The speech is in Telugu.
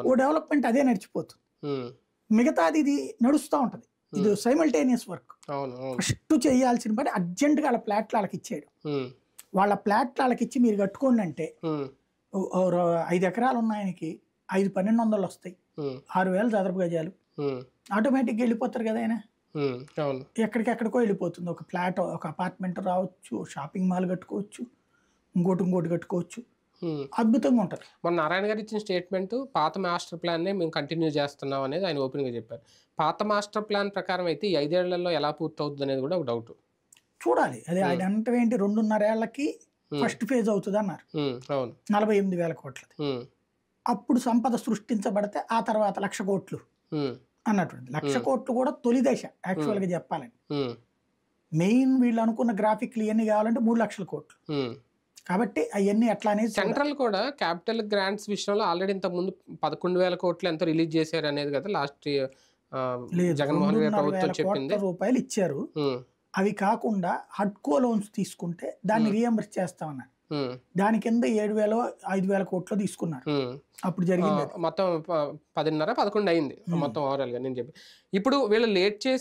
ఓ డెవలప్మెంట్ అదే నడిచిపోతుంది. మిగతాది ఇది నడుస్తూ ఉంటుంది. ఇది సైమల్టేనియస్ వర్క్. ఫస్ట్ చేయాల్సిన పని అర్జెంటుగా వాళ్ళ ప్లాట్లు వాళ్ళకి ఇచ్చేయడం. వాళ్ళ ప్లాట్లు వాళ్ళకి ఇచ్చి మీరు కట్టుకోండి అంటే 5 ఎకరాలు ఉన్న ఆయనకి 5-1200 వస్తాయి, 6000 చదరపు గజాలు, ఆటోమేటిక్గా వెళ్ళిపోతారు కదా ఆయన. ఎక్కడికెక్కడికో వెళ్ళిపోతుంది. ఒక ఫ్లాట్, ఒక అపార్ట్మెంట్ రావచ్చు, షాపింగ్ మాల్ కట్టుకోవచ్చు, ఇంకోటి కట్టుకోవచ్చు. అద్భుతంగా ఉంటుంది. మన నారాయణ గారు ఇచ్చిన స్టేట్మెంట్ పాత మాస్టర్ ప్లాన్నే మేము కంటిన్యూ చేస్తున్నాం అనేది ఆయన ఓపెన్గా చెప్పారు. పాత మాస్టర్ ప్లాన్ ప్రకారం అయితే ఈ 5 ఏళ్లలో ఎలా పూర్తవుతుంది అనేది కూడా ఒక డౌట్. చూడాలి. అదే ఆయన అంటే ఏంటి, 2.5 ఏళ్లకి ఫస్ట్ ఫేజ్ అవుతుంది అన్నారు. 48,000 కోట్లది. అప్పుడు సంపద సృష్టించబడితే ఆ తర్వాత 1,00,000 కోట్లు అన్నటువంటి 1,00,000 కోట్లు కూడా తొలి దశ యాక్చువల్గా చెప్పాలని. మెయిన్ వీళ్ళు అనుకున్న గ్రాఫిక్లు ఇవన్నీ కావాలంటే 3,00,000 కోట్లు. కాబట్టి అవన్నీ ఎట్లా అనేది సెంట్రల్ కూడా క్యాపిటల్ గ్రాంట్స్ విషయంలో ఆల్రెడీ ఇంతకు ముందు 11,000 కోట్లు ఎంతో రిలీజ్ చేశారు అనేది కదా లాస్ట్ జగన్మోహన్ రెడ్డి ప్రభుత్వం చెప్పింది. రూపాయలు ఇచ్చారు. అవి కాకుండా హడ్కో లోన్స్ తీసుకుంటే దాన్ని రీఎంబర్స్ చేస్తామన్నారు. దాని కింద 7,000-5,000 కోట్లు తీసుకున్నారు. అప్పుడు జరిగింది మొత్తం 10.5-11 అయింది మొత్తం ఓవరాల్ గా నేను చెప్పి. ఇప్పుడు వీళ్ళు లేట్ చేసి